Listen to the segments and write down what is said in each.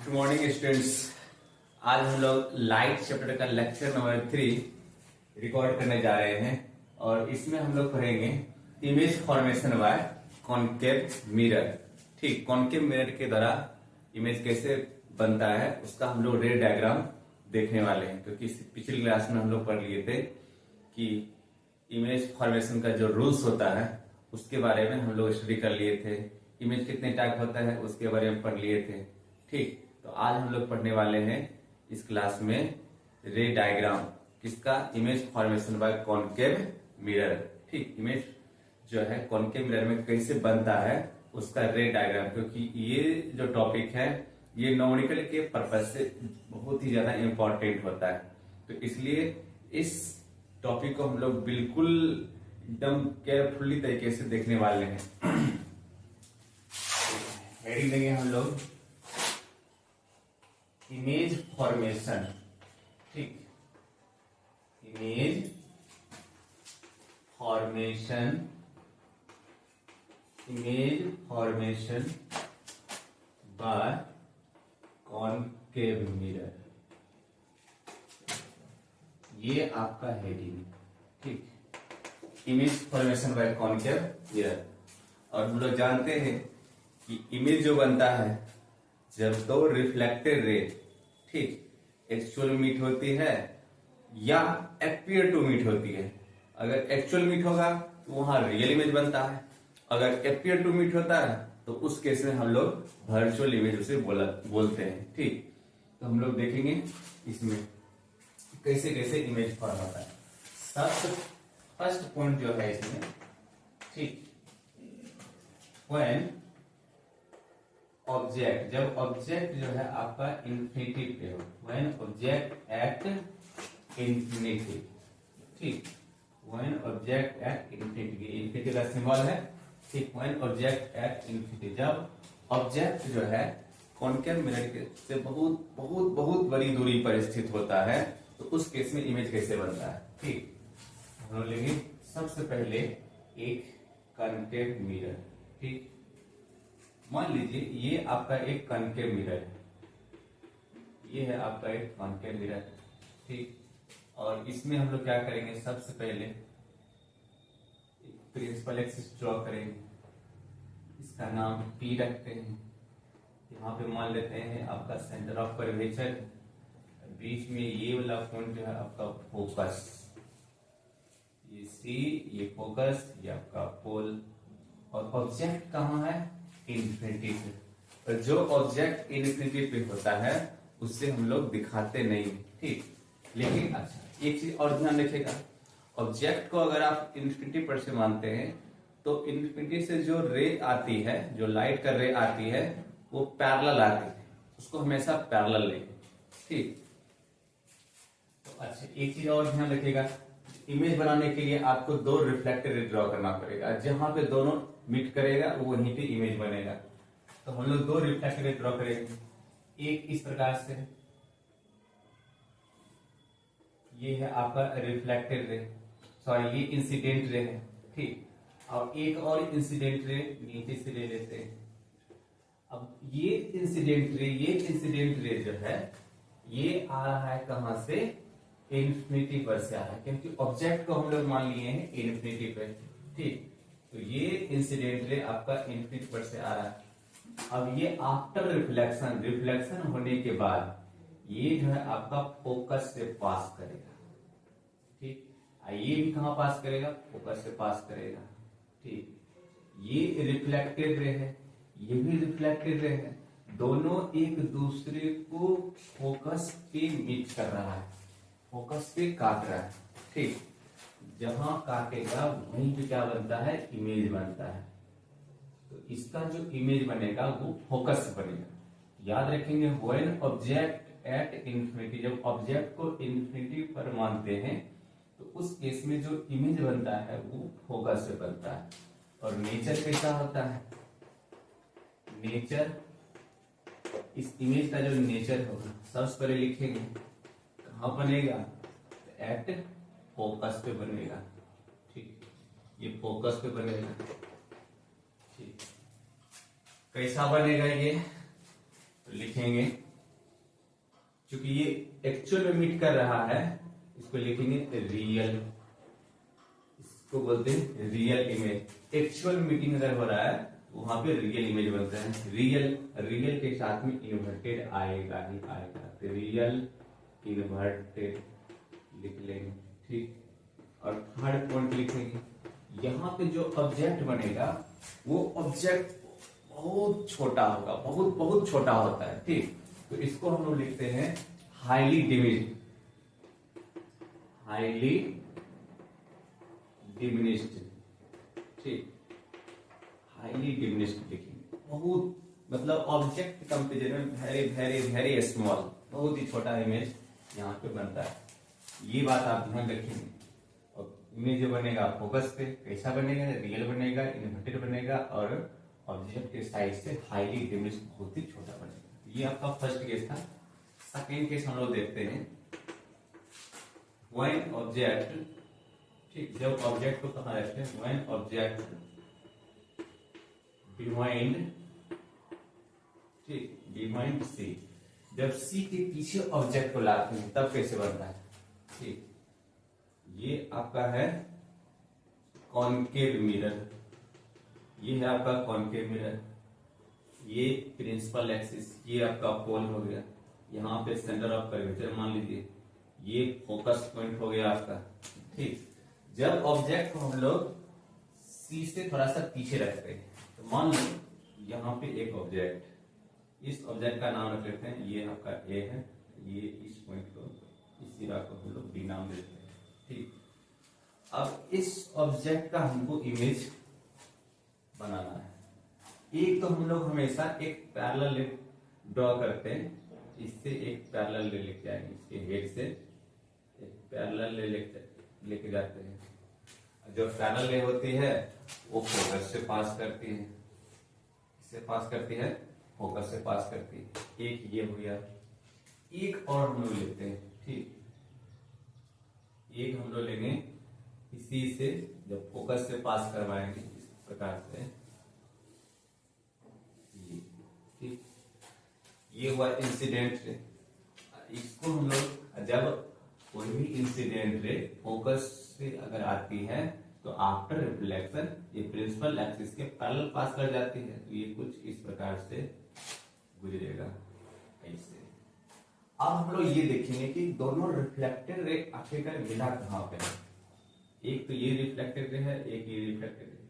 Good morning students. आज हम लोग लाइट चैप्टर का लेक्चर नंबर 3 रिकॉर्ड करने जा रहे हैं और इसमें हम लोग पढ़ेंगे image formation bye concave mirror. ठीक, कॉनकेव मिरर के द्वारा इमेज कैसे बनता है उसका हम लोग रे डायग्राम देखने वाले हैं, क्योंकि पिछली क्लास में हम लोग पढ़ लिए थे कि इमेज फॉर्मेशन का जो रूल्स होता है उसके बारे में हम लोग स्टडी कर लिए थे। इमेज कितने टाइप होता है उसके बारे में पढ़ लिए थे। ठीक, तो आज हम लोग पढ़ने वाले हैं इस क्लास में रे डायग्राम, किसका? Image formation bye concave mirror. ठीक, इमेज जो है कॉनकेव मिरर में कैसे बनता है उसका रे डायग्राम, क्योंकि ये जो टॉपिक है ये न्यूमेरिकल के पर्पज से बहुत ही ज्यादा इंपॉर्टेंट होता है, तो इसलिए इस टॉपिक को हम लोग बिल्कुल एकदम केयरफुली तरीके से देखने वाले हैं। हेडिंग देंगे हम लोग इमेज फॉर्मेशन। ठीक, image formation, image formation bye concave mirror, ये आपका हेडिंग। ठीक, image formation bye concave mirror. और हम लोग जानते हैं कि इमेज जो बनता है जब दो रिफ्लेक्टेड रे, ठीक, एक्चुअल मीट होती है या एपियर टू मीट होती है। अगर एक्चुअल मीट होगा तो वहां रियल इमेज बनता है, अगर एपियर टू मीट होता है तो उस केस में हम लोग वर्चुअल इमेज उसे बोलते हैं। ठीक, तो हम लोग देखेंगे इसमें कैसे कैसे इमेज फॉर्म होता है। सबसे फर्स्ट पॉइंट जो है इसमें, ठीक, व्हेन ऑब्जेक्ट, जब ऑब्जेक्ट जो है आपका इंफिनिटी पे हो, व्हेन ऑब्जेक्ट एट इंफिनिटी। ठीक, when object at infinity, infinity का सिंबल है। ठीक, व्हेन ऑब्जेक्ट एट इंफिनिटी, जब ऑब्जेक्ट जो है कॉनकेव मिरर से बहुत बहुत बहुत बड़ी दूरी पर स्थित होता है तो उस केस में इमेज कैसे बनता है। ठीक, हम लोग लेंगे सबसे पहले एक कॉनकेव मिरर। ठीक, मान लीजिए ये आपका एक कॉनकेव मिरर है, ये है आपका एक कॉनकेव मिरर। ठीक, और इसमें हम लोग क्या करेंगे, सबसे पहले प्रिंसिपल एक्सिस ड्रॉ करेंगे, इसका नाम P रखते हैं। यहाँ पे मान लेते हैं आपका सेंटर ऑफ कर्वेचर, बीच में ये वाला पॉइंट जो है आपका फोकस, ये C, ये फोकस, ये आपका पोल, और ऑब्जेक्ट कहाँ है? इन्फिनिटी पे। तो जो ऑब्जेक्ट इन्फिनिटी पे होता है उससे हम लोग दिखाते नहीं। ठीक, लेकिन अच्छा एक चीज और ध्यान रखिएगा, ऑब्जेक्ट को अगर आप इन्फिनिटी पर से मानते हैं तो इन्फिनिटी से जो रे आती है, जो लाइट का रे आती है वो पैरेलल आती है, उसको हमेशा पैरेलल लेंगे। ठीक, तो अच्छा एक चीज और ध्यान रखिएगा, इमेज बनाने के लिए आपको दो रिफ्लेक्टेड रे ड्रॉ करना पड़ेगा, जहां पे दोनों मीट करेगा वो वहीं पे इमेज बनेगा। तो हम लोग दो रिफ्लेक्टेड रे ड्रॉ करेंगे, एक इस प्रकार से, ये है आपका रिफ्लेक्टेड रे, सॉरी ये इंसिडेंट रे है। ठीक, अब एक और इंसिडेंट रे नीचे से ले लेते हैं। अब ये इंसिडेंट रे जो है ये आ रहा है कहां से? इन्फिनिटी पर से आ रहा है, क्योंकि ऑब्जेक्ट को हम लोग मान लिए हैं इन्फिनिटी पे। ठीक, तो ये इंसिडेंट रे आपका इन्फिनिटी पर से आ रहा है। अब ये आफ्टर रिफ्लेक्शन होने के बाद ये जो है आपका फोकस से पास करेगा। ठीक, ये भी कहां पास करेगा? फोकस से पास करेगा। ठीक, ये रिफ्लेक्टेड रे है, ये भी रिफ्लेक्टेड रे है, दोनों एक दूसरे को फोकस पे मीट कर रहा है, फोकस पे काट रहा है। ठीक, जहां काटेगा वहीं पे क्या बनता है? इमेज बनता है। तो इसका जो इमेज बनेगा वो फोकस से बनेगा। याद रखेंगे, व्हेन ऑब्जेक्ट एट इंफिनिटी, जब ऑब्जेक्ट को इंफिनिटी पर मानते हैं तो उस केस में जो इमेज बनता है वो फोकस से बनता है। और नेचर कैसा होता है? नेचर, इस इमेज का जो नेचर होगा सबसे पहले लिखेंगे, कहां बनेगा? एट फोकस पे बनेगा। ठीक, ये फोकस पे बनेगा। ठीक, कैसा बनेगा ये? तो लिखेंगे क्योंकि ये एक्चुअल में मीट कर रहा है, इसको लिखेंगे रियल, इसको बोलते हैं रियल इमेज। एक्चुअल मीटिंग अगर हो रहा है वहां पे रियल इमेज बनता है। रियल, रियल के साथ में इन्वर्टेड आएगा ही आएगा, तो रियल इन्वर्टेड लिख लेंगे, ठीक। और थर्ड पॉइंट लिखेंगे, यहाँ पे जो ऑब्जेक्ट बनेगा वो ऑब्जेक्ट बहुत छोटा होगा, बहुत बहुत छोटा होता है, ठीक। तो इसको हम लोग लिखते हैं हाईली डिमिनिश्ड, हाईली डिमिनिश्ड, ठीक। हाईली डिमिनिश्ड लिखेंगे, बहुत मतलब ऑब्जेक्ट कंपेरिजन में वेरी वेरी वेरी स्मॉल, बहुत ही छोटा इमेज यहाँ पे बनता है। ये बात आप ध्यान रखेंगे। और इमेज जो बनेगा फोकस पे कैसा बनेगा, रियल बनेगा, इन्वर्टेड बनेगा, और ऑब्जेक्ट के साइज से हाईली डिमिनिश्ड, बहुत ही छोटा बनेगा। ये आपका फर्स्ट केस था। सेकेंड केस हम लोग देखते हैं, व्हेन ऑब्जेक्ट, ठीक, जब ऑब्जेक्ट को कहा रखते हैं, व्हेन ऑब्जेक्ट बिहाइंड, ठीक, बिहाइंड सी, जब सी के पीछे ऑब्जेक्ट को लाते हैं तब कैसे बनता है, ठीक। ये आपका है कॉनकेव मिरर, ये है आपका कॉनकेव मिरर, ये प्रिंसिपल एक्सिस, ये आपका पोल हो गया, यहाँ पे सेंटर ऑफ कर्वेचर मान लीजिए, ये फोकस पॉइंट हो गया आपका, ठीक। जब ऑब्जेक्ट को हम लोग सी से थोड़ा सा पीछे रखते हैं, तो मान लो यहाँ पे एक ऑब्जेक्ट, इस ऑब्जेक्ट का नाम रख लेते हैं, ये आपका ए है, ये इस पॉइंट को, इस सिरा को हम लोग बी नाम देते हैं, ठीक। अब इस ऑब्जेक्ट का हमको इमेज बनाना है। एक तो हम लोग हमेशा एक पैरेलल ड्रॉ करते हैं, इससे एक पैरेलल लेके जाएंगे, इसके हेड से एक पैरेलल लेके जाते हैं। जो पैरेलल होती है वो फोकस से पास करती है, इससे पास करती है, फोकस से पास करती है। एक ये हो गया, एक और हम लोग लेते हैं, ठीक। एक हम लोग लेंगे इसी से, जब फोकस से पास करवाएंगे इस प्रकार से, ये, ठीक। ये हुआ इंसिडेंट रे। इसको हम लोग जब कोई भी इंसिडेंट रे फोकस से अगर आती है तो आफ्टर रिफ्लेक्शन ये प्रिंसिपल एक्सिस के पैरेलल पास कर जाती है, तो ये कुछ इस प्रकार से गुजरेगा ऐसे। अब हम लोग ये देखेंगे कि दोनों रिफ्लेक्टेड रे आखिरकार मिला कहाँ पे है। एक तो ये रिफ्लेक्टेड रे है, एक ये रिफ्लेक्टेड रे,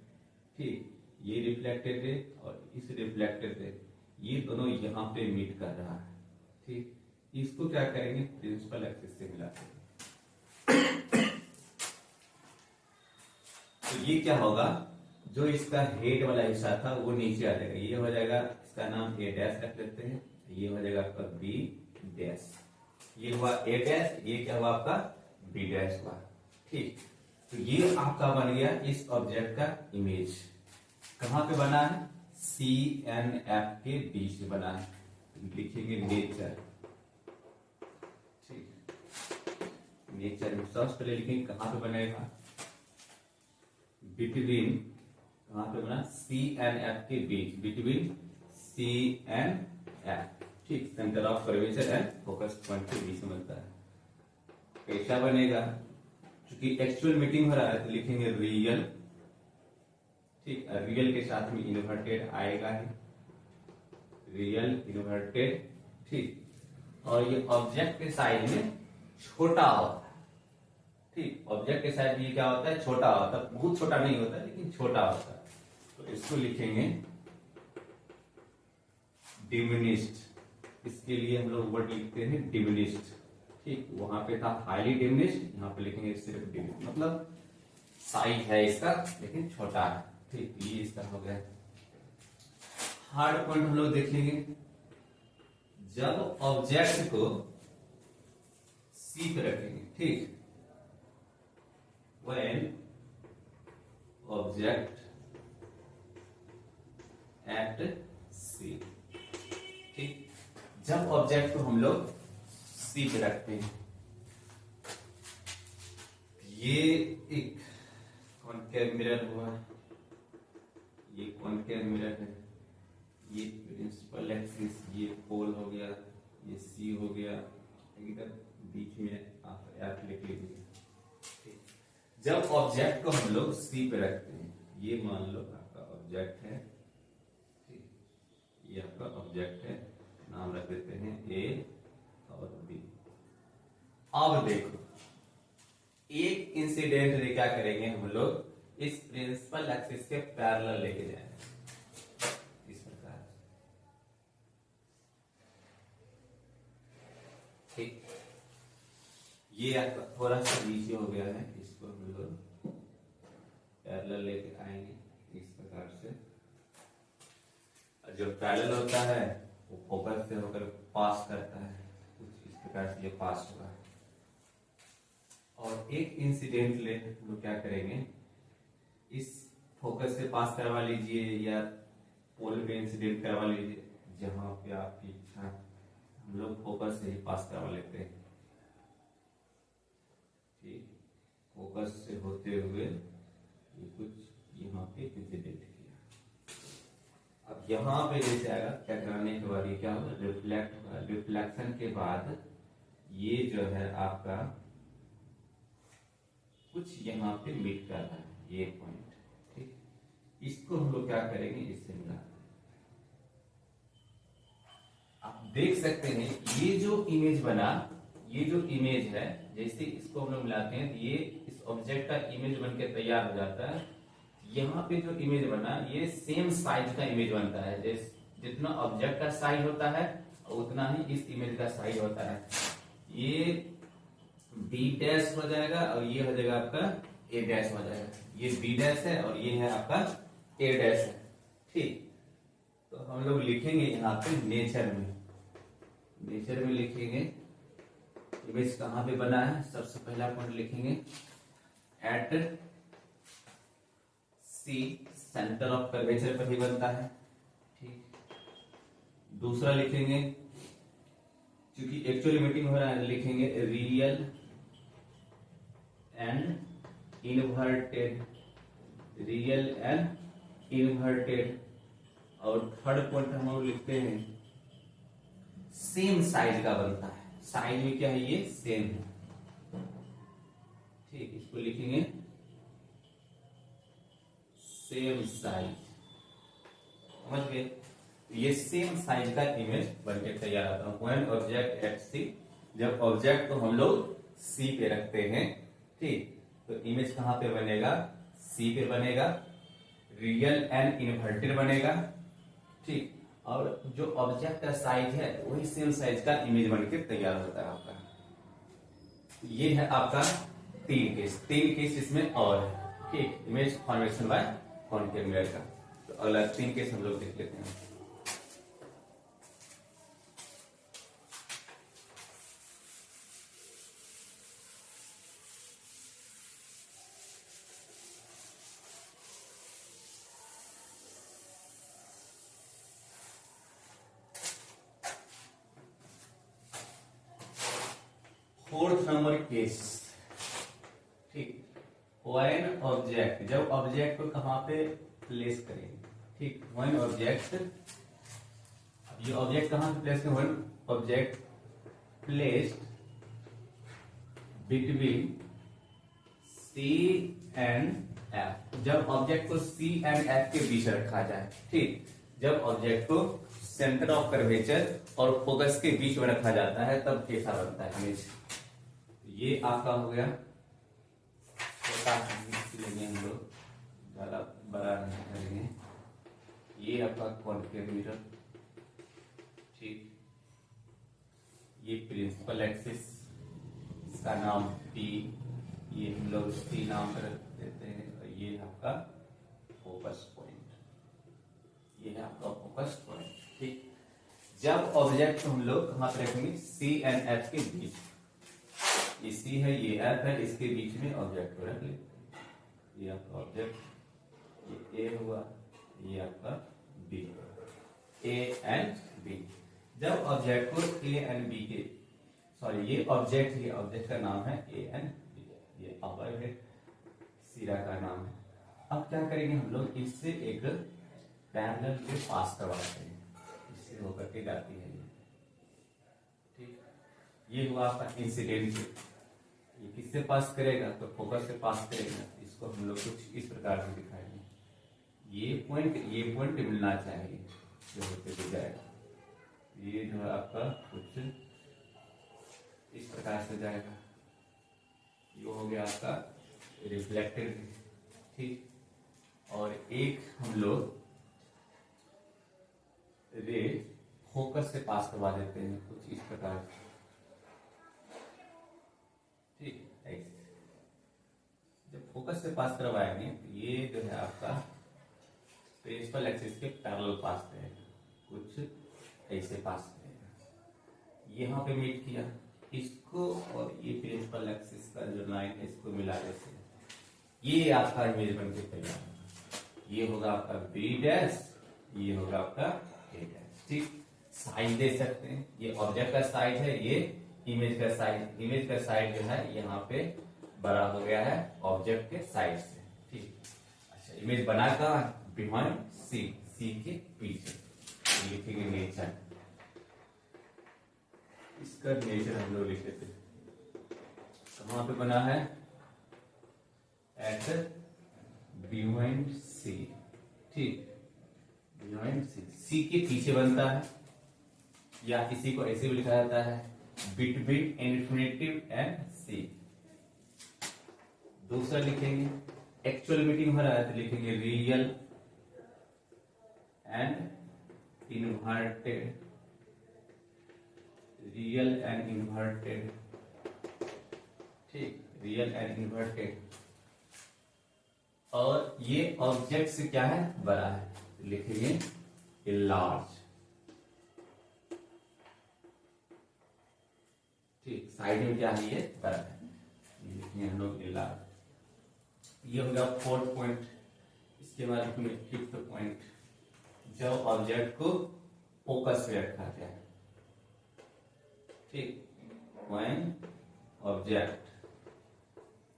ठीक। ये रिफ्लेक्टेड रे और इस रिफ्लेक्टेड रे, ये दोनों यहाँ पे मीट कर रहा है, ठीक। इसको क्या करेंगे, प्रिंसिपल एक्सिस से मिलाते हैं। तो ये क्या होगा, जो इसका हेड वाला हिस्सा था वो नीचे आ जाएगा, ये हो जाएगा, इसका नाम ए डैश रख लेते हैं, ये हो जाएगा आपका बी डैश, ये हुआ ए डैश, ये क्या हुआ आपका बी डैश हुआ, ठीक। तो ये आपका बन गया इस ऑब्जेक्ट का इमेज। कहां पे बना है, सी एन एफ के बीच में बना है, लिखेंगे नेचर, ठीक। नेचर में सबसे पहले लिखेंगे कहां पे बनेगा, बिटवीन, कहां पे बना, सी एन एफ के बीच, बिटवीन सी एन एफ, ठीक, centre of curvature and focus point के बीच में बनता है। कैसा बनेगा, क्योंकि एक्चुअल मीटिंग हो रहा है तो लिखेंगे रियल, ठीक। रियल के साथ में इन्वर्टेड आएगा ही, रियल इन्वर्टेड, ठीक। और ये ऑब्जेक्ट के साइज में छोटा होता है, ठीक। ऑब्जेक्ट के साइज में ये क्या होता है, छोटा होता है, बहुत छोटा नहीं होता लेकिन छोटा होता है। तो इसको लिखेंगे डिमिनिश्ड, इसके लिए हम लोग वर्ड लिखते हैं डिमिनिश्ड, ठीक। वहां पे था हाईली डिमिनिश्ड, यहाँ पे लिखेंगे सिर्फ डिमिनिश्ड, मतलब साइज है इसका लेकिन छोटा है, ठीक। ये इसका हो गया। हार्ड पॉइंट हम लोग देखेंगे, जब ऑब्जेक्ट को सी पे रखेंगे, ठीक, when object at C, ठीक। जब ऑब्जेक्ट को हम लोग सी पे रखते हैं, ये एक कॉनकेव मिरर हुआ, ये कॉनकेव मिरर है, ये प्रिंसिपल एक्सिस, ये पोल हो गया, ये सी हो गया, इधर बीच में आप एफ लिख लीजिए। ठीक। जब ऑब्जेक्ट को हम लोग सी पे रखते हैं, ये मान लो आपका ऑब्जेक्ट है, ठीक, ये आपका ऑब्जेक्ट है, नाम रख देते हैं ए और बी। अब देखो एक इंसिडेंट रे क्या करेंगे हम लोग, इस प्रिंसिपल एक्सिस के पैरेलल लेके जाएंगे इस प्रकार। ठीक, ये आपका थोड़ा सा नीचे हो गया है, इसको हम लोग पैरेलल लेके आएंगे इस प्रकार से। जो पैरेलल होता है वो फोकस से होकर पास करता है, कुछ इस प्रकार से ये पास होगा। और एक इंसिडेंट ले हम लोग क्या करेंगे, इस फोकस से पास करवा लीजिए या पोल पे इंसिडेंट करवा लीजिए, जहां पे आपकी इच्छा, हम लोग फोकस से ही पास करवा लेते हैं। ठीक, फोकस से होते हुए ये कुछ यहाँ पे इंसिडेंट किया। अब यहाँ पे जैसे आएगा टकराने के बाद ये क्या होगा, रिफ्लेक्ट होगा। रिफ्लेक्शन के बाद ये जो है आपका कुछ यहाँ पे मीट कर रहा है, ये पॉइंट। ठीक, इसको हम लोग क्या करेंगे, इससे मिला। आप देख सकते हैं ये जो इमेज बना, ये जो इमेज है, जैसे इसको हम लोग मिलाते हैं तो ये इस ऑब्जेक्ट का इमेज बनके तैयार हो जाता है। यहाँ पे जो इमेज बना ये सेम साइज का इमेज बनता है, जैसे जितना ऑब्जेक्ट का साइज होता है उतना ही इस इमेज का साइज होता है। ये बी डैश हो जाएगा और ये हो जाएगा आपका ए डैश हो जाएगा। ये बी डैश है और ये है आपका ए डैश है। ठीक, तो हम लोग लिखेंगे यहाँ पे नेचर में, नेचर में लिखेंगे इमेज कहाँ पे बना है। सबसे पहला पॉइंट लिखेंगे at C, centre of curvature पर ही बनता है। ठीक, दूसरा लिखेंगे, क्योंकि एक्चुअली मीटिंग हो रहा है, लिखेंगे real and inverted, real and inverted. और थर्ड पॉइंट हम लोग लिखते हैं सेम साइज का बनता है। साइज में क्या है, ये सेम है। ठीक, इसको लिखेंगे सेम साइज, समझ गए। ये सेम साइज का इमेज बनके तैयार आता है। व्हेन ऑब्जेक्ट एट सी, जब ऑब्जेक्ट को हम लोग सी पे रखते हैं, ठीक, तो इमेज कहां पे बनेगा, सी पे बनेगा, रियल एंड इनवर्टेड बनेगा। ठीक, और जो ऑब्जेक्ट का साइज है वही सेम साइज का इमेज बनके तैयार होता है आपका। ये है आपका तीन केस इसमें और है। ठीक, image formation bye concave mirror का। तो अगला 3 केस हम लोग देख लेते हैं। Fourth number case. ठीक, व्हेन ऑब्जेक्ट, जब ऑब्जेक्ट को कहां पे प्लेस करेंगे। ठीक, व्हेन ऑब्जेक्ट, ये ऑब्जेक्ट कहां पे प्लेस करें, when object placed between C and F, जब ऑब्जेक्ट को सी एंड एफ के बीच रखा जाए। ठीक, जब ऑब्जेक्ट को सेंटर ऑफ कर्वेचर और फोकस के बीच में रखा जाता है तब कैसा बनता है इमेज। ये आपका हो गया छोटा, लेंगे हम लोग, ज्यादा बड़ा नहीं करेंगे। ये आपका कॉनकेव मिरर। ठीक, ये प्रिंसिपल एक्सिस, इसका नाम पी, ये हम लोग सी नाम कर देते हैं। और ये आपका फोकस पॉइंट, ये है आपका फोकस पॉइंट। ठीक, जब ऑब्जेक्ट हम लोग कहां पे रखेंगे, सी एंड एफ के बीच। ये सी है, ये एफ है, इसके बीच में ऑब्जेक्ट को रख लेते हैं। ये आपका ऑब्जेक्ट, ये ए हुआ, ये आपका बी, ए एंड बी। जब ऑब्जेक्ट को ए एंड बी के, सॉरी ये ऑब्जेक्ट का नाम है ए एंड बी, ये अपर है, सिरा का नाम है। अब क्या करेंगे हम लोग, इससे एक पैरेलल के पास करवाते हैं, इससे होकर के जाती है ये। ठीक, ये हुआ आपका इंसिडेंट रे। ये किससे पास करेगा? तो फोकस से पास करेगा। इसको हम लोग कुछ इस प्रकार से दिखाएंगे। ये पॉइंट मिलना चाहिए जो होते हुए जाएगा। ये जो है आपका कुछ इस प्रकार से जाएगा। ये हो गया आपका रिफ्लेक्टेड, ठीक। और एक हम लोग रे फोकस से पास करवा देते हैं कुछ इस प्रकार से, ठीक। ऐसे जब फोकस से पास करवाएंगे तो ये जो है आपका प्रिंसिपल एक्सिस के पैरेलल पास करेगा, कुछ ऐसे पास करेगा। यहाँ पे मीट किया इसको और ये प्रिंसिपल एक्सिस का जो लाइन है इसको मिलाने से ये आपका इमेज बन के तैयार होगा। ये होगा आपका बी डैश, ये होगा आपका ए डैश, ठीक। साइज दे सकते हैं, ये ऑब्जेक्ट का साइज है, ये इमेज का साइज। इमेज का साइज जो है यहाँ पे बड़ा हो गया है ऑब्जेक्ट के साइज से, ठीक। अच्छा, इमेज बना का बिहाइंड सी, सी के पीछे लिखेंगे नेचर। इसका नेचर हम लोग लिखे थे, कहां पे बना है? एट बिहाइंड सी, ठीक। बिहाइंड सी, सी के पीछे बनता है, या किसी को ऐसे भी लिखा जाता है बिटवीन इन्फिनिटिव एंड सी। दूसरा लिखेंगे एक्चुअल मीटिंग हो रहा है तो लिखेंगे real and inverted, real and inverted, ठीक। Real and inverted. और ये ऑब्जेक्ट से क्या है? बड़ा है, तो लिखेंगे लार्ज, ठीक। साइड में क्या है? ये बड़ा है, लिखेंगे हम लोग लार्ज। ये हो गया फोर्थ पॉइंट। इसके बाद लिखेंगे फिफ्थ पॉइंट, जब ऑब्जेक्ट को फोकस पे रखा जाए, ठीक। व्हेन ऑब्जेक्ट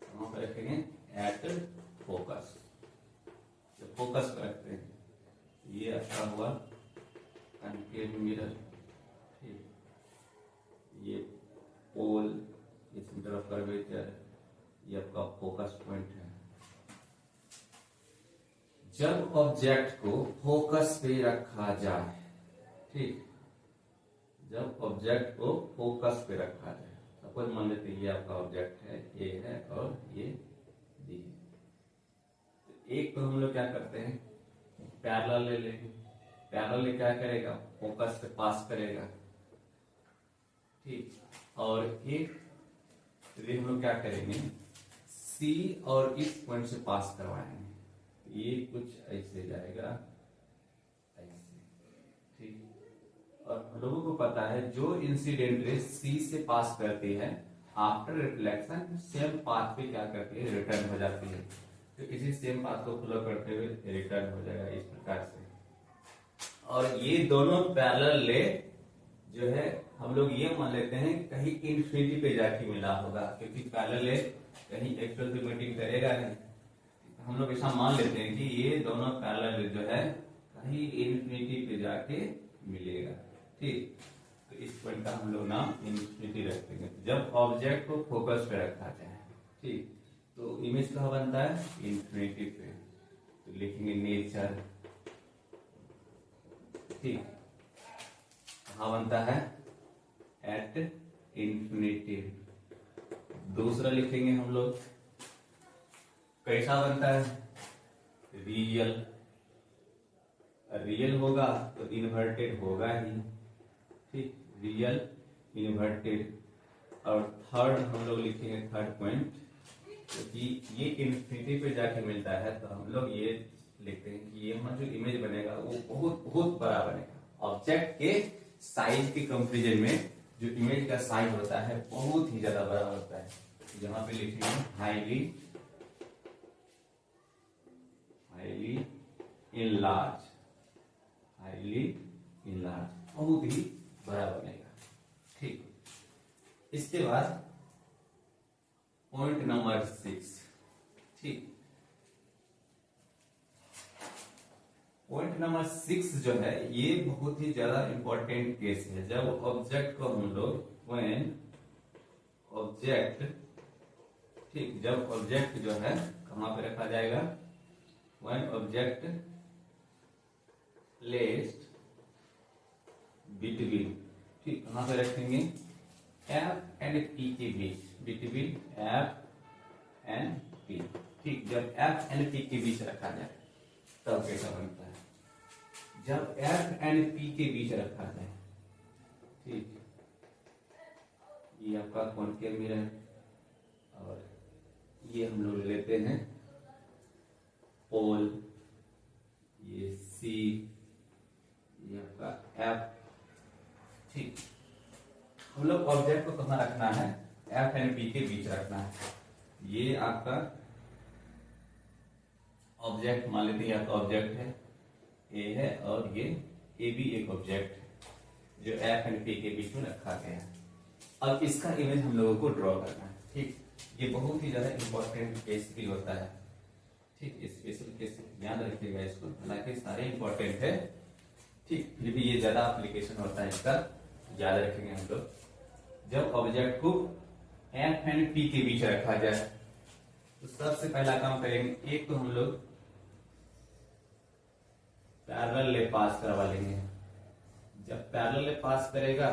कहां पर रखेंगे? At focus. जब फोकस पर रखते हैं, ये अच्छा हुआ कनकेव मिरर, ठीक। ये पोल, ये सेंटर ऑफ कर्वेचर, ये आपका फोकस पॉइंट है। जब ऑब्जेक्ट को फोकस पे रखा जाए, ठीक। जब ऑब्जेक्ट को फोकस पे रखा जाए, सपोज मान लेते हैं ये आपका ऑब्जेक्ट है, ए है और ये बी है। तो एक तो हम लोग क्या करते हैं, पैरेलल ले लेंगे। पैरेलल ले क्या करेगा? फोकस से पास करेगा, ठीक। और एक हम लोग क्या करेंगे, सी और इस पॉइंट से पास करवाएंगे। ये कुछ ऐसे जाएगा, ऐसे, ठीक। और हम लोगों को पता है जो इंसिडेंट रे सी से पास करती है, आफ्टर रिफ्लेक्शन सेम पाथ पे क्या करती है? रिटर्न हो जाती है। तो इसी सेम पाथ को फॉलो करते हुए रिटर्न हो जाएगा इस प्रकार से। और ये दोनों पैरेलल ले जो है हम लोग ये मान लेते हैं कि कहीं इन्फिनिटी पे जाके मिला होगा, क्योंकि पैरेलल ले कहीं एक्चुअल से मीटिंग करेगा नहीं। हम लोग ऐसा मान लेते हैं कि ये दोनों पैरेलल जो है कहीं इन्फिनिटी पे जाके मिलेगा, ठीक। तो इस पॉइंट का हम लोग नाम इन्फिनिटी रखते हैं जब ऑब्जेक्ट को फोकस पे रखा जाए, ठीक। तो इमेज कहाँ बनता है? इन्फिनिटी पे, तो लिखेंगे नेचर, ठीक। कहाँ बनता है? At infinity. दूसरा लिखेंगे हम लोग कैसा बनता है? रियल। रियल होगा तो इन्वर्टेड होगा ही, ठीक। Real inverted. और थर्ड हम लोग लिखेंगे थर्ड पॉइंट, क्योंकि ये इन्फिनिटी पे जाके मिलता है तो हम लोग ये लिखते हैं कि ये जो इमेज बनेगा वो बहुत बहुत बड़ा बनेगा। ऑब्जेक्ट के साइज के कंपेरिजन में जो इमेज का साइज होता है बहुत ही ज्यादा बड़ा होता है। यहाँ पे लिखेंगे हाईली इनलार्ज, हाईली इनलार्ज, बहुत ही बड़ा बनेगा, ठीक। इसके बाद पॉइंट नंबर 6, ठीक। पॉइंट नंबर 6 जो है ये बहुत ही ज्यादा इंपॉर्टेंट केस है। जब ऑब्जेक्ट को हम लोग व्हेन ऑब्जेक्ट, ठीक, जब ऑब्जेक्ट जो है कहाँ पे रखा जाएगा, वन ऑब्जेक्ट प्लेस्ड बिटवीन, ठीक, कहाँ पे रखेंगे, एफ एंड पी के बीच, बिटवीन एफ एंड पी, ठीक, जब एफ एंड पी के बीच रखा जाए तब कैसा बनता है, जब एफ एंड पी के बीच रखा जाए, ठीक, ये आपका कॉनकेव मिरर, और ये हम लोग लेते हैं पोल, ये सी, ये आपका एफ, ठीक, हम लोग ऑब्जेक्ट को कहाँ रखना है, एफ एंड पी के बीच रखना है। ये आपका ऑब्जेक्ट मान लेते हैं, आपका ऑब्जेक्ट है ए है, और ये ए भी एक ऑब्जेक्ट है जो एफ एंड पी के बीच में रखा गया है। अब इसका इमेज हम लोगों को ड्रॉ करना है, ठीक, ये बहुत ही ज्यादा इंपॉर्टेंट केस भी होता है, ठीक, स्पेशल केस याद रखिएगा इसको, हालांकि सारे इंपॉर्टेंट है, ठीक, फिर भी ये ज्यादा एप्लीकेशन होता है इसका, याद रखेंगे हम लोग। जब ऑब्जेक्ट को एफ एंड पी के बीच रखा जाए तो सबसे पहला काम करेंगे, एक तो हम लोग पैरेलल ले पास करवा लेंगे। जब पैरेलल ले पास करेगा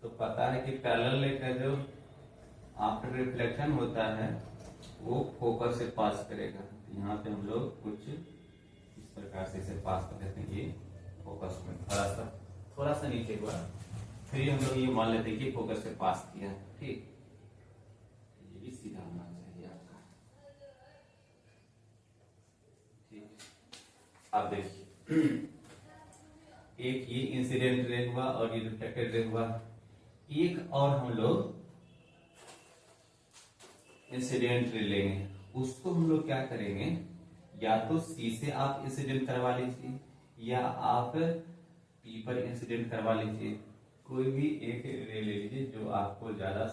तो पता है कि पैरेलल ले का जो आफ्टर रिफ्लेक्शन होता है वो फोकस से पास करेगा। यहाँ पे हम लोग कुछ इस प्रकार से इसे पास कर देते हैं, ये फोकस में थोड़ा सा नीचे हुआ, फिर हम लोग ये मान लेते हैं कि फोकस से पास किया, ठीक, ये भी सीधा होना चाहिए आपका, ठीक। अब देखिए एक ये इंसिडेंट रे हुआ और ये रिफ्लेक्टेड रे हुआ, एक और हम लोग इंसिडेंट रे लेंगे, उसको हम लोग क्या करेंगे, या तो सी से आप इंसिडेंट करवा लीजिए या आप पी पर इंसिडेंट करवा लीजिए, कोई भी एक रे ले लीजिए जो आपको ज्यादा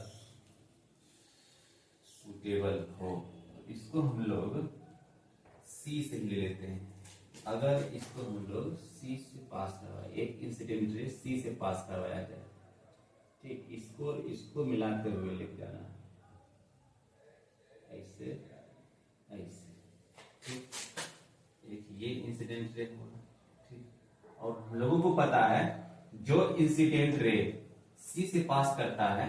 सुटेबल हो। इसको हम लोग सी से ले लेते हैं। अगर इसको हम लोग सी से पास करवाए, एक इंसिडेंट रे सी से पास करवाया जाए, ठीक, इसको मिलाते हुए लेके जाना, ऐसे ऐसे, ठीक, एक ये इंसिडेंट रे होगा, ठीक, और हम लोगों को पता है जो इंसिडेंट रे सी से पास करता है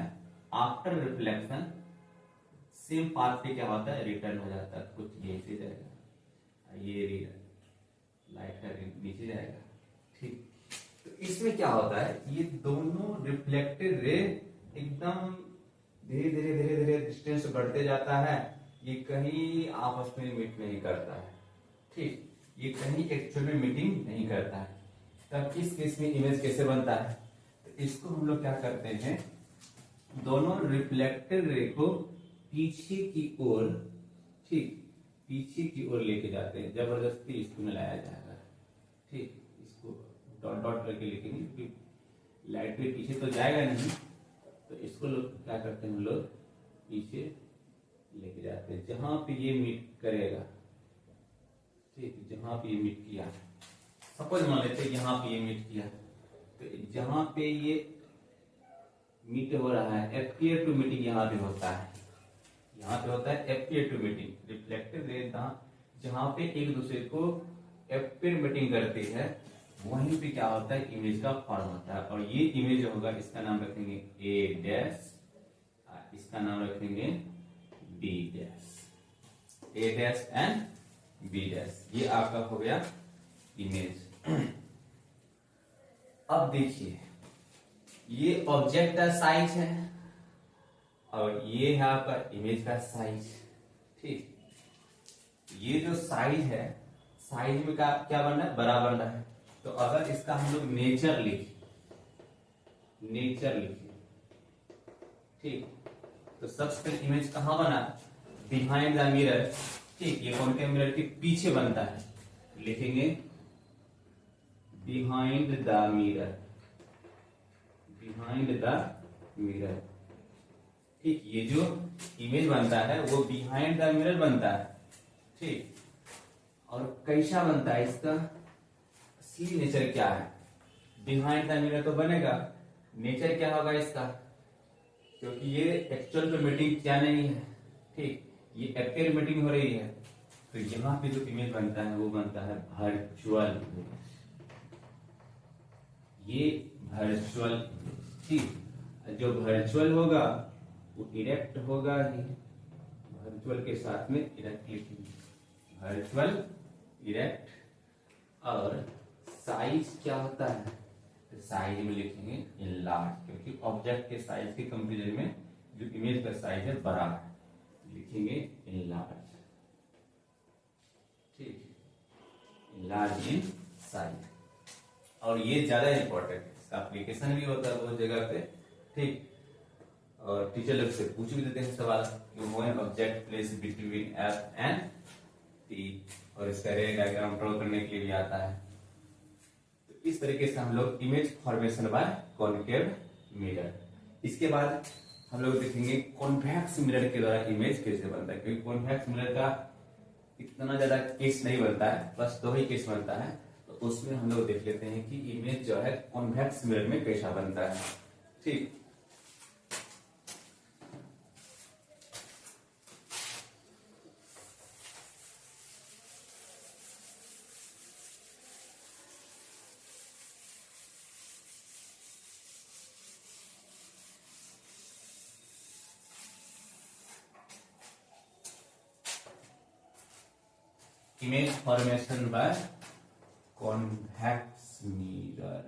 आफ्टर रिफ्लेक्शन सेम पाथ पे क्या होता है, रिटर्न हो जाता है, कुछ ये से जाएगा, ये लाइट का नीचे जाएगा, ठीक। तो इसमें क्या होता है, ये दोनों रिफ्लेक्टेड रे एकदम धीरे धीरे धीरे धीरे डिस्टेंस बढ़ते जाता है, ये कहीं आपस में मीट नहीं करता है, ठीक, ये कहीं एक्चुअल में मीटिंग नहीं करता है। तब इस केस में इमेज कैसे बनता है, तो इसको हम लोग क्या करते हैं, दोनों रिफ्लेक्टेड रे को पीछे की ओर, ठीक, पीछे की ओर लेके जाते हैं, जबरदस्ती इसको मिलाया जाएगा, ठीक, इसको डॉट डॉट करके लिखेंगे क्योंकि लाइट में पीछे तो जाएगा नहीं, तो इसको लोग क्या करते हैं, हम लोग पीछे लेके जाते हैं जहां पे ये मीट करेगा, ठीक, जहां पे ये मीट किया, सपोज मान लेते हैं यहाँ पे ये मीट किया, तो जहां पे ये मीट हो रहा है एफपीयर टू मीटिंग यहाँ पे होता है, यहाँ पे होता है एफपीयर टू मीटिंग, रिफ्लेक्टेड रे जहां पे एक दूसरे को एफपीयर मीटिंग करती है वहीं पे क्या होता है, इमेज का फॉर्म होता है, और ये इमेज होगा, इसका नाम रखेंगे ए डैश, इसका नाम रखेंगे B dash, A dash and B dash, ये आपका हो गया इमेज। अब देखिए ये ऑब्जेक्ट का साइज है और ये है आपका इमेज का साइज, ठीक, ये जो साइज है, साइज में क्या बनना है, बराबर बनना है। तो अगर इसका हम लोग नेचर लिखे, ठीक, तो सबसे पहले इमेज कहां बना, बिहाइंड द मिरर, ठीक, ये कॉनकेव मिरर के पीछे बनता है, लिखेंगे behind the mirror, behind the mirror, ठीक, ये जो इमेज बनता है वो बिहाइंड द मिरर बनता है, ठीक। और कैसा बनता है, इसका असली नेचर क्या है, बिहाइंड द मिरर तो बनेगा, नेचर क्या होगा इसका, क्योंकि ये एक्चुअल पे मीटिंग क्या नहीं है, ठीक, ये एक्चुअल मीटिंग हो रही है। तो यहाँ पे जो इमेज बनता है वो बनता है वर्चुअल, ये वर्चुअल, ठीक। जो वर्चुअल होगा वो इरेक्ट होगा ही, वर्चुअल के साथ में इरेक्ट लिखेंगे, वर्चुअल इरेक्ट। और साइज क्या होता है, तो साइज में लिखेंगे इनलार्ज, क्योंकि ऑब्जेक्ट के साइज के कंपेरिजन में जो इमेज का साइज है बड़ा है, लिखेंगे इनलार्ज, ठीक, इनलार्ज इन साइज। और ये ज्यादा इंपॉर्टेंट है, इसका एप्लीकेशन भी होता है बहुत जगह पे, ठीक। और टीचर लोग से पूछ भी देते हैं सवाल, when object place between F and T, और इसका रे डायग्राम ड्रॉ करने के लिए भी आता है। तो इस तरीके से हम लोग image formation bye concave mirror. इसके बाद हम लोग देखेंगे कॉन्वेक्स मिरर के द्वारा इमेज कैसे बनता है, क्योंकि कॉन्वेक्स मिरर का इतना ज्यादा केस नहीं बनता है, बस 2 ही केस बनता है। तो उसमें हम लोग देख लेते हैं कि इमेज जो है कॉन्वेक्स मिरर में कैसा बनता है, ठीक। Image formation by convex mirror,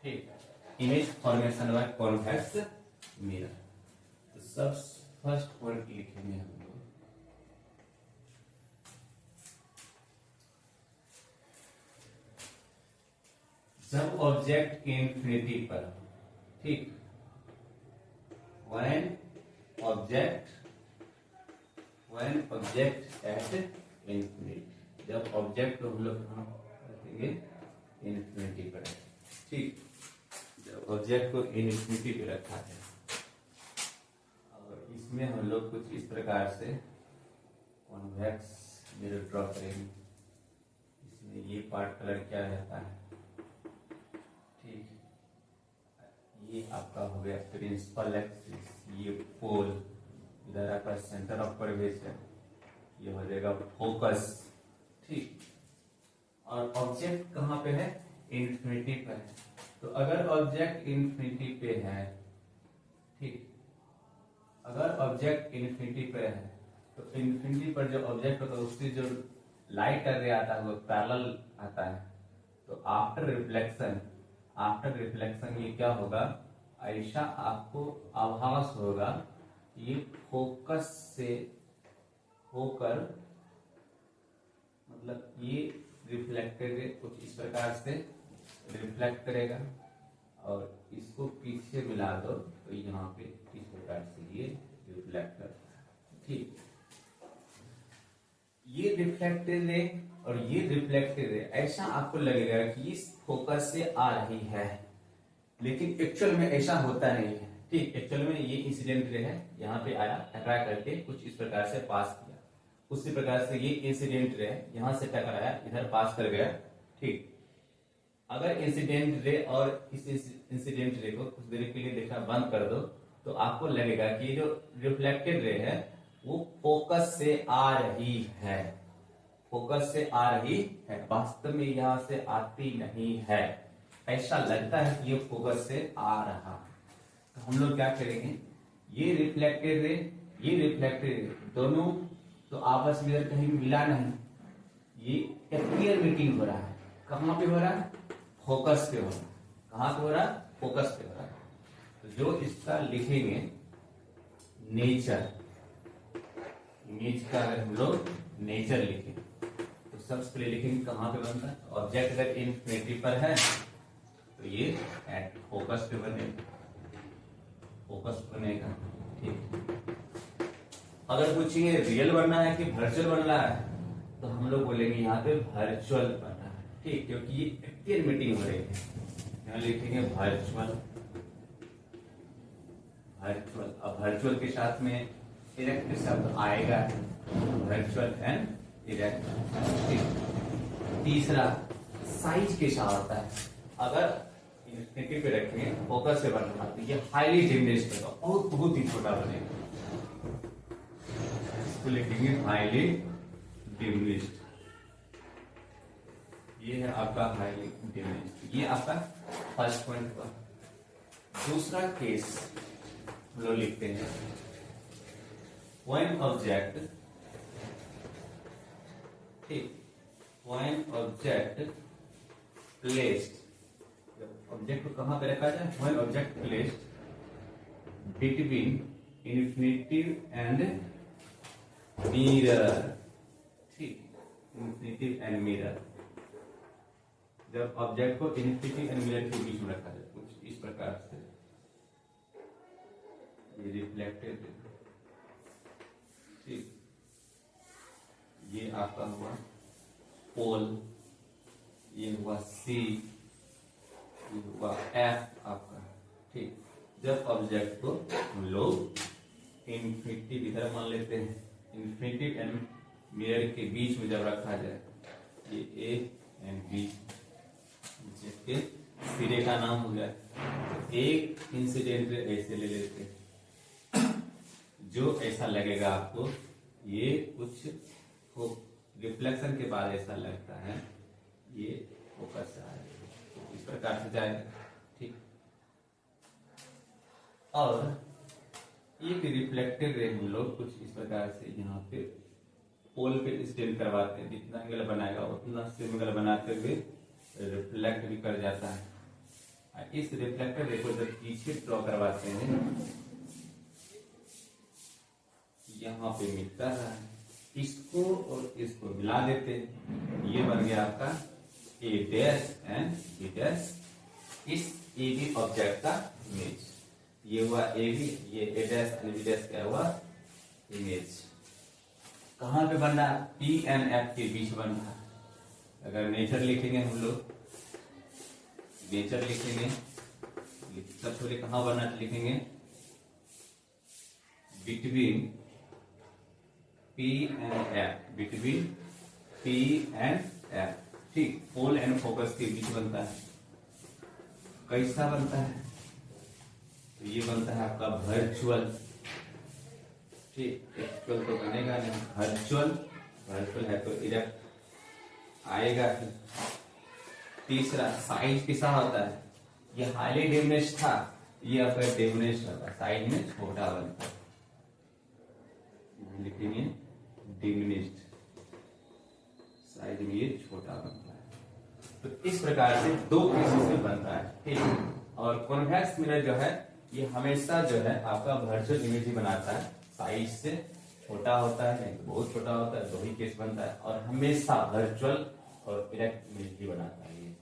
ठीक, image formation by convex mirror. तो सब फर्स्ट पॉइंट लिखेंगे हम लोग, जब ऑब्जेक्ट इन्फिनिटी पर, ठीक, व्हेन ऑब्जेक्ट एट इन्फिनिटी, जब ऑब्जेक्ट को हम लोग रखेंगे इन्फिनिटी पर, ठीक, जब ऑब्जेक्ट को इन्फिनिटी पे रखा है। और इसमें हम लोग कुछ इस प्रकार से कॉन्वेक्स मिरर ड्रॉ करेंगे। इसमें ये पार्ट कलर क्या रहता है, ठीक, ये आपका हो गया प्रिंसिपल एक्सिस, ये पोल, इधर आपका सेंटर ऑफ कर्वेचर, ये हो जाएगा फोकस, ठीक। और ऑब्जेक्ट कहाँ पे है, इन्फिनिटी पर है। तो अगर ऑब्जेक्ट इन्फिनिटी पे है, ठीक, अगर ऑब्जेक्ट इन्फिनिटी पे है तो इन्फिनिटी पर जो ऑब्जेक्ट होता है उससे जो लाइट रे आता है वो पैरेलल आता है। तो आफ्टर रिफ्लेक्शन ये क्या होगा, ऐसा आपको आभास होगा, ये फोकस से होकर, मतलब ये रिफ्लेक्टेड कुछ इस प्रकार से रिफ्लेक्ट करेगा, और इसको पीछे मिला दो तो यहाँ पे इस प्रकार से ये रिफ्लेक्ट करता है, ठीक। ये रिफ्लेक्टेड रे और ये रिफ्लेक्टेड रे, ऐसा आपको लगेगा कि इस फोकस से आ रही है, लेकिन एक्चुअल में ऐसा होता नहीं है, ठीक। एक्चुअल में ये इंसिडेंट रे है, यहाँ पे आया, टकरा करके कुछ इस प्रकार से पास किया, उसी प्रकार से ये इंसिडेंट रे यहाँ से टकराया, इधर पास कर गया, ठीक। अगर इंसिडेंट रे और इस इंसिडेंट रे को कुछ देर के लिए देखना बंद कर दो तो आपको लगेगा कि जो रिफ्लेक्टेड रे है वो फोकस से आ रही है, फोकस से आ रही है, वास्तव में यहाँ से आती नहीं है, ऐसा लगता है कि ये फोकस से आ रहा है। तो हम लोग क्या करेंगे, ये रिफ्लेक्टेड रे, ये रिफ्लेक्टेड रे, दोनों तो आपस में कहीं मिला नहीं, ये क्लियर मीटिंग हो रहा है, कहाँ पे हो रहा है, फोकस पे हो रहा है, कहाँ पे हो रहा है, फोकस पे हो रहा है। तो जो इसका लिखेंगे नेचर, इमेज का अगर हम लोग नेचर लिखें तो सबसे पहले लिखेंगे कहाँ पे बनता है, ऑब्जेक्ट अगर इन्फिनिटी पर है तो ये एट फोकस पे बनेगा, फोकस बनेगा, ठीक। अगर पूछिए रियल बनना है कि वर्चुअल बनना है तो हम लोग बोलेंगे यहाँ पे वर्चुअल बनना है, ठीक, क्योंकि ये एक्टिव मीटिंग हो रही है। यहाँ लिखेंगे वर्चुअल, वर्चुअल, अब वर्चुअल के साथ में इरेक्ट शब्द आएगा, वर्चुअल एंड इरेक्ट। तीसरा साइज कैसा होता है, अगर इन्फिनिटी पे रखेंगे, फोकस से बन रहा तो ये हाईली डिमिनिश्ड होगा, बहुत बहुत ही छोटा बनेगा, इसको लिखेंगे हाईली डिमिनिश्ड। ये है आपका हाईली डिमिनिश्ड, ये आपका फर्स्ट पॉइंट हुआ। दूसरा केस हम लोग लिखते हैं, व्हेन ऑब्जेक्ट, ठीक, व्हेन ऑब्जेक्ट प्लेस्ड, ऑब्जेक्ट को कहां पे रखा जाए, when object placed between infinitive and mirror, ठीक, इन्फिनिटिव एंड मिरर, जब ऑब्जेक्ट को इन्फिनिटिव एंड मिरर के बीच में रखा जाए, कुछ इस प्रकार से, ये रिफ्लेक्टेड, ठीक, ये आपका हुआ पोल, ये हुआ सी, ये हुआ एफ आपका, ठीक। जब ऑब्जेक्ट को हम लोग इन्फिनिटी की तरह मान लेते हैं, इन्फिनिटिव एंड मिरर के बीच में जब रखा जाए, ये ए एंड बी, जिसके सिरे का नाम हो गया, तो एक इंसिडेंट ऐसे ले लेते हैं, जो ऐसा लगेगा आपको, ये कुछ हो रिफ्लेक्शन के बाद ऐसा लगता है, ये फोकस आएगा, तो इस प्रकार से जाएगा, ठीक। और एक रिफ्लेक्टेड रे हम लोग कुछ इस प्रकार से यहाँ पे पोल पे स्टैंड करवाते हैं, जितना एंगल बनाएगा उतना सेम एंगल बनाते हुए रिफ्लेक्ट भी कर जाता है। इस रिफ्लेक्टेड रे को जब पीछे ड्रॉ करवाते हैं, यहाँ पे मिलता है, इसको और इसको मिला देते हैं, ये बन गया आपका ए डैश एंड बी डैश, इस ए बी ऑब्जेक्ट का इमेज, ये हुआ ए बी, ये ए डैश एंड बी डैश क्या हुआ, इमेज। कहां पे बन रहा है, पी एंड एफ के बीच बन रहा है। अगर नेचर लिखेंगे हम लोग, नेचर लिखेंगे, सबसे पहले कहां बनना लिखेंगे, between P and F, between P and F, ठीक, पोल एंड फोकस के बीच बनता है। कैसा बनता है, तो ये बनता है आपका वर्चुअल, ठीक, एक्चुअल तो बनेगा नहीं, वर्चुअल, वर्चुअल है तो इरेक्ट आएगा। तीसरा साइज कैसा होता है, ये हाईली डिमिनिश्ड था, ये आपका डिमिनिश्ड होता है, साइज में छोटा बनता है, लिखेंगे डिमिनिश्ड, साइज में ये छोटा बनता है। तो इस प्रकार से दो केसेस में बनता है, ठीक। और कॉन्वेक्स मिरर जो है, ये हमेशा जो है आपका वर्चुअल इमेज ही बनाता है, साइज से छोटा होता है, नहीं तो बहुत छोटा होता है, दो ही केस बनता है, और हमेशा वर्चुअल और इरेक्ट इमेज ही बनाता है ये।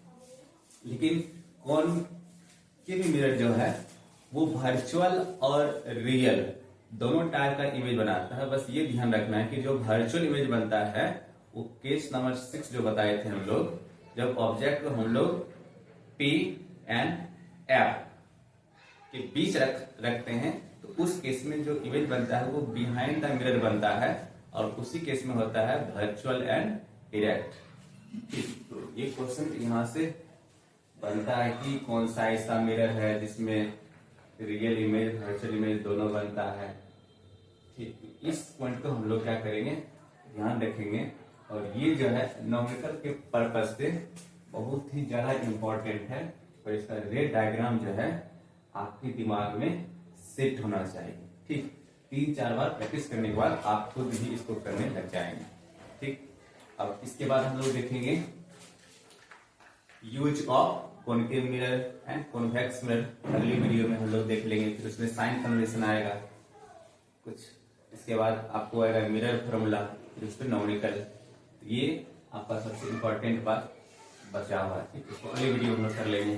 लेकिन कॉनकेव मिरर जो है वो वर्चुअल और रियल दोनों टाइप का इमेज बनाता है। बस ये ध्यान रखना है कि जो वर्चुअल इमेज बनता है वो केस नंबर 6 जो बताए थे हम लोग, जब ऑब्जेक्ट को हम लोग P एंड F के बीच रखते हैं, तो उस केस में जो इमेज बनता है वो बिहाइंड द मिरर बनता है, और उसी केस में होता है वर्चुअल एंड इरेक्ट। तो ये क्वेश्चन यहाँ से बनता है कि कौन सा ऐसा मिरर है जिसमें रियल इमेज वर्चुअल इमेज दोनों बनता है, ठीक। इस पॉइंट को हम लोग क्या करेंगे, ध्यान रखेंगे, और ये जो है न्यूमेरिकल के पर्पस से बहुत ही ज्यादा इंपॉर्टेंट है, और इसका रे डायग्राम जो है आपके दिमाग में सेट होना चाहिए, ठीक। 3-4 बार प्रैक्टिस करने के बाद आप खुद भी इसको करने लग जाएंगे, ठीक। अब इसके बाद हम लोग देखेंगे use of concave mirror and convex mirror, अगली वीडियो में हम लोग देख लेंगे। फिर उसमें साइन कन्वेंशन आएगा कुछ, इसके बाद आपको आएगा मिरर फॉर्मूला, फिर उस पर न्यूमेरिकल। ये आपका सबसे इम्पोर्टेंट बात बचा हुआ है, इसको अगली वीडियो में कर लेंगे।